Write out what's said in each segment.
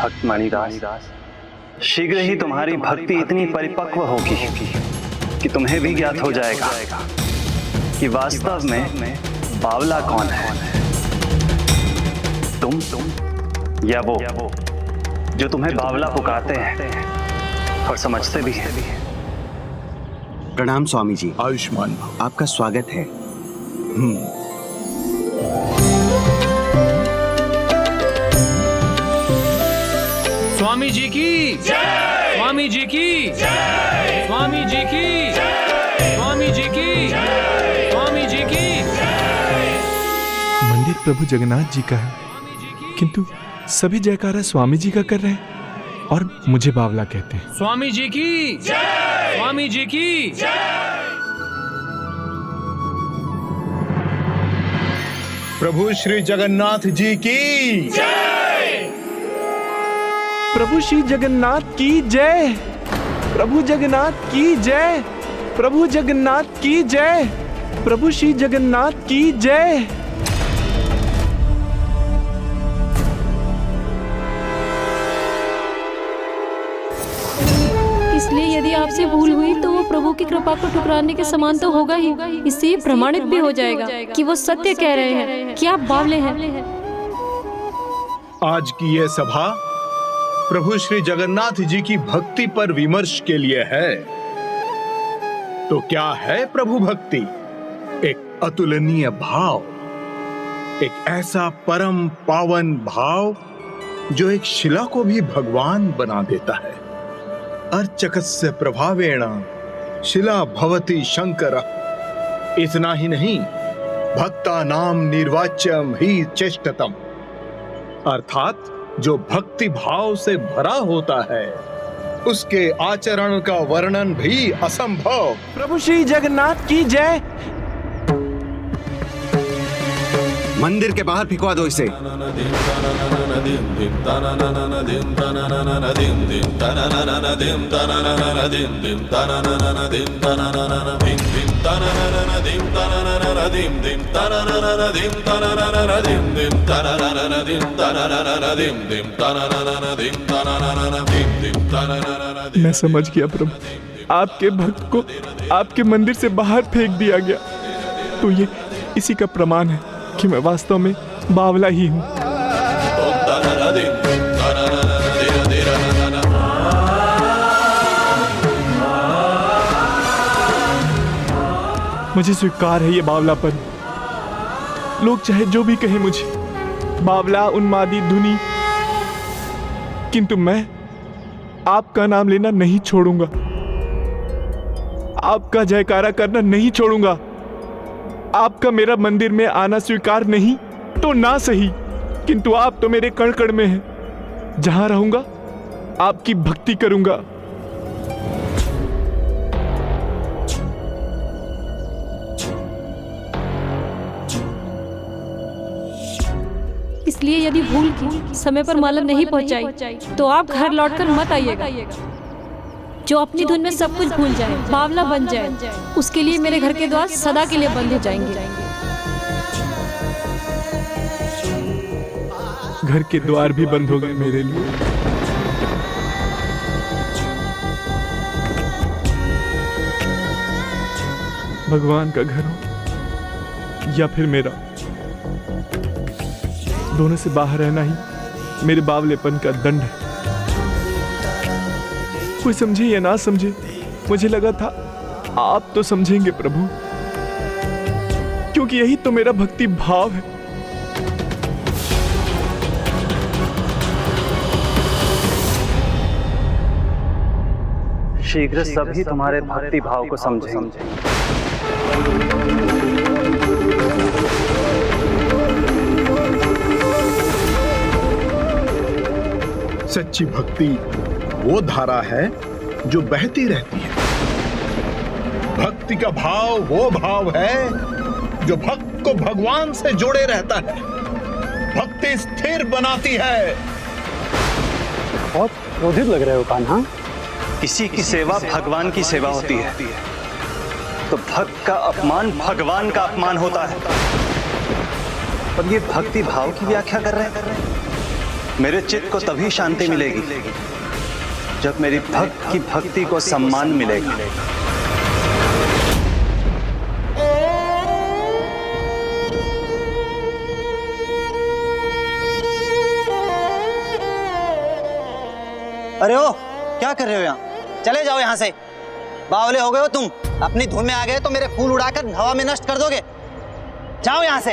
भक्त मणिदास, शीघ्र ही तुम्हारी भक्ति इतनी परिपक्व होगी कि तुम्हें भी ज्ञात हो जाएगा कि वास्तव में बावला कौन है, तुम या वो जो तुम्हें बावला पुकारते हैं और समझते भी हैं। प्रणाम स्वामी जी। आयुष्मान, आपका स्वागत है। स्वामी जी की जय, स्वामी जी की जय, स्वामी जी की जय, स्वामी जी की जय, स्वामी जी की जय। मंदिर प्रभु जगन्नाथ जी का है, किंतु सभी जयकारा स्वामी जी का कर रहे हैं और मुझे बावला कहते हैं। स्वामी जी की जय, स्वामी जी की जय। प्रभु श्री जगन्नाथ जी की जय, प्रभु श्री जगन्नाथ की जय, प्रभु जगन्नाथ की जय, प्रभु जगन्नाथ की जय, प्रभु श्री जगन्नाथ की जय। इसलिए यदि आपसे भूल हुई तो वो प्रभु की कृपा को ठुकराने के समान तो होगा ही। इससे ये प्रमाणित भी हो जाएगा कि वो सत्य कह रहे हैं कि आप बावले हैं। आज की यह सभा प्रभु श्री जगन्नाथ जी की भक्ति पर विमर्श के लिए है। तो क्या है प्रभु भक्ति? एक अतुलनीय भाव, एक ऐसा परम पावन भाव जो एक शिला को भी भगवान बना देता है। अर्चकस्य प्रभावेण शिला भवति शंकर। इतना ही नहीं, भक्ता नाम निर्वाच्यम ही चेष्टतम, अर्थात जो भक्ति भाव से भरा होता है उसके आचरण का वर्णन भी असंभव। प्रभु श्री जगन्नाथ की जय। मंदिर के बाहर फिकवा दो इसे। मैं समझ गया प्रभु, आपके भक्त को आपके मंदिर से बाहर फेंक दिया गया, तो ये इसी का प्रमाण है कि मैं वास्तव में बावला ही हूँ। मुझे स्वीकार है ये बावलापन। लोग चाहे जो भी कहें मुझे, बावला, उन्मादी, धुनी, किंतु मैं आपका नाम लेना नहीं छोड़ूंगा, आपका जयकारा करना नहीं छोड़ूंगा। आपका मेरा मंदिर में आना स्वीकार नहीं तो ना सही, किंतु आप तो मेरे कण कण में हैं। जहां रहूंगा आपकी भक्ति करूंगा। इसलिए यदि भूल की समय पर माला नहीं पहुंचाई तो आप घर लौटकर मत आइएगा। जो अपनी धुन में सब कुछ भूल जाए, बावला बन जाए, उसके लिए मेरे घर के द्वार सदा के लिए बंद हो जाएंगे। घर के द्वार भी बंद हो गए मेरे लिए। भगवान का घर हो या फिर मेरा, दोनों से बाहर रहना ही मेरे बावलेपन का दंड है। कोई समझे या ना समझे, मुझे लगा था आप तो समझेंगे प्रभु, क्योंकि यही तो मेरा भक्ति भाव है। शीघ्र सभी तुम्हारे भक्ति भाव को समझेंगे। सच्ची भक्ति वो धारा है जो बहती रहती है। भक्ति का भाव वो भाव है जो भक्त को भगवान से जोड़े रहता है। भक्ति स्थिर बनाती है। बहुत क्रोधित लग रहे हो कान्हा। किसी की सेवा भगवान की सेवा होती है, तो भक्त का अपमान भगवान का अपमान होता है। और ये भक्ति भाव की व्याख्या कर रहे हैं। मेरे चित्त को तभी शांति मिलेगी जब मेरी भक्त की भक्ति को सम्मान मिलेगा। अरे ओ, क्या कर रहे हो यहाँ? चले जाओ यहाँ से। बावले हो गए हो तुम। अपनी धुन में आ गए तो मेरे फूल उड़ाकर हवा में नष्ट कर दोगे। जाओ यहाँ से।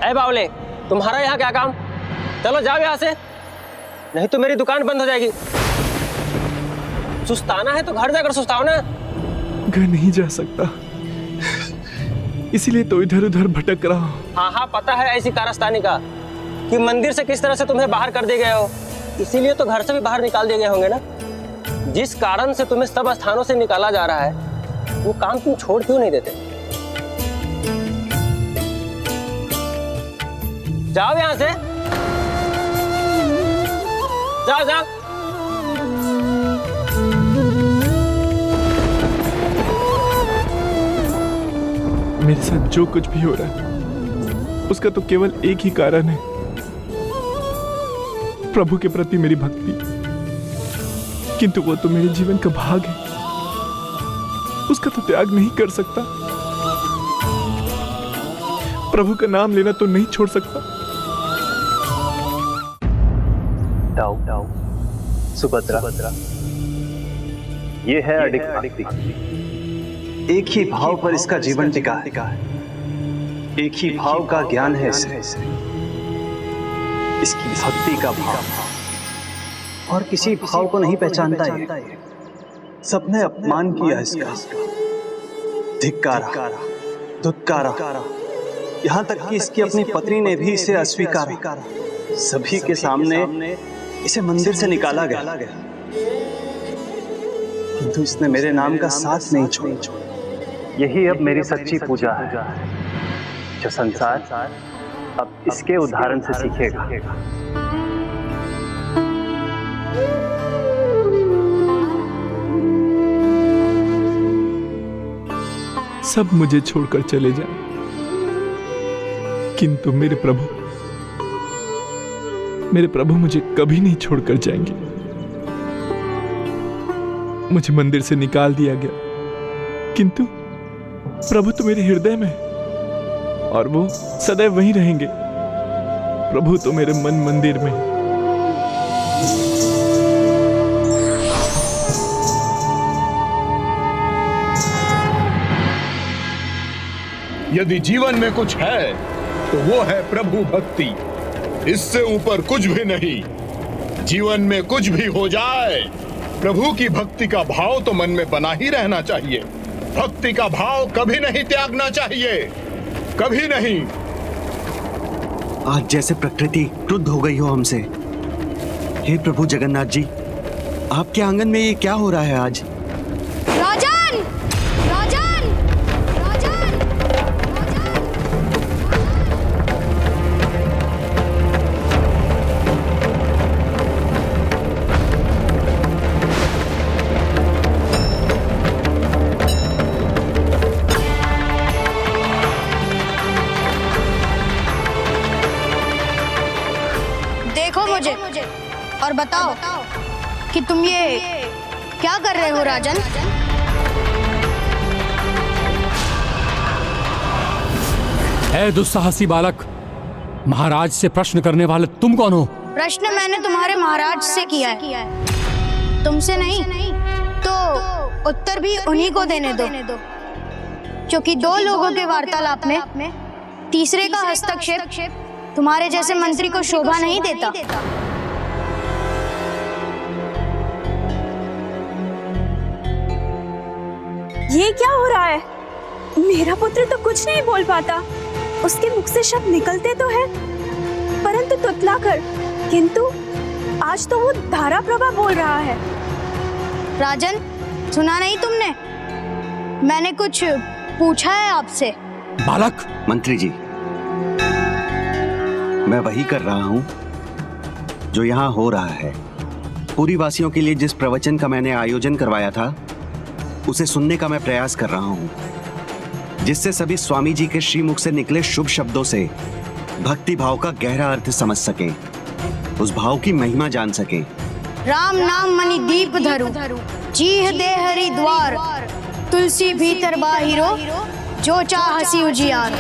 ए बावले, तुम्हारा यहाँ क्या काम? चलो जाओ यहाँ से, नहीं तो मेरी दुकान बंद हो जाएगी। सुस्ताना है तो घर जाकर सुस्ताओ ना। घर नहीं जा सकता, इसीलिए तो इधर उधर भटक रहा हूँ। हाँ हाँ, पता है ऐसी कारस्तानी का कि मंदिर से किस तरह से तुम्हें बाहर कर दिए गए हो, इसीलिए तो घर से भी बाहर निकाल दिए गए होंगे ना। जिस कारण से तुम्हें सब स्थानों से निकाला जा रहा है, वो काम तुम छोड़ क्यों नहीं देते? जाओ यहाँ से, जाओ जाओ। मेरे साथ जो कुछ भी हो रहा है उसका तो केवल एक ही कारण है, प्रभु के प्रति मेरी भक्ति। किंतु वो तो मेरे जीवन का भाग है, उसका तो त्याग नहीं कर सकता। प्रभु का नाम लेना तो नहीं छोड़ सकता। सुभद्रा, ये है अडिग भक्ति। एक ही भाव पर इसका जीवन टिका है, एक ही भाव का ज्ञान है इसे, इसकी भक्ति का भाव और किसी भाव को नहीं पहचानता है। सबने अपमान किया इसका, धिक्कारा, धुतकारा, यहाँ तक कि इसकी अपनी पत्नी ने भी इसे अस्वीकारा। सभी के सामने इसे मंदिर से निकाला गया, किंतु इसने मेरे नाम का साथ नहीं छोड़ा। यही अब मेरी सच्ची पूजा है, जो संसार अब इसके उदाहरण से सीखेगा। सब मुझे छोड़कर चले जाएं, किंतु मेरे प्रभु मुझे कभी नहीं छोड़कर जाएंगे। मुझे मंदिर से निकाल दिया गया, किंतु प्रभु तो मेरे हृदय में है और वो सदैव वहीं रहेंगे। प्रभु तो मेरे मन मंदिर में है। यदि जीवन में कुछ है तो वो है प्रभु भक्ति। इससे ऊपर कुछ भी नहीं। जीवन में कुछ भी हो जाए, प्रभु की भक्ति का भाव तो मन में बना ही रहना चाहिए। भक्ति का भाव कभी नहीं त्यागना चाहिए, कभी नहीं। आज जैसे प्रकृति क्रुद्ध हो गई हो हमसे। हे प्रभु जगन्नाथ जी, आपके आंगन में ये क्या हो रहा है आज? राजन! राजन! राजन! देखो मुझे और बताओ कि तुम ये क्या कर रहे हो राजन? है दुस्साहसी बालक, महाराज से प्रश्न करने वाले तुम कौन हो? प्रश्न मैंने तुम्हारे महाराज से किया है, तुमसे नहीं। तो उत्तर भी उन्हीं को देने दो, क्योंकि दो लोगों के वार्तालाप में तीसरे का हस्तक्षेप तुम्हारे जैसे मंत्री को शोभा नहीं देता। ये क्या हो रहा है? मेरा पुत्र तो कुछ नहीं बोल पाता। उसके मुख से शब्द निकलते तो है, परंतु तुतलाकर। किंतु आज तो वो धारा प्रभा बोल रहा है। राजन, सुना नहीं तुमने? मैंने कुछ पूछा है आपसे। बालक! मंत्री जी, मैं वही कर रहा हूं जो यहां हो रहा है। पुरी वासियों के लिए जिस प्रवचन का मैंने आयोजन करवाया था उसे सुनने का मैं प्रयास कर रहा हूं, जिससे सभी स्वामी जी के श्रीमुख से निकले शुभ शब्दों से भक्ति भाव का गहरा अर्थ समझ सके, उस भाव की महिमा जान सके। राम नाम मणि दीप धरु, चीह दे हरि द्वार, तुलसी भीतर बाहिरो, जो चाहसी उजियार।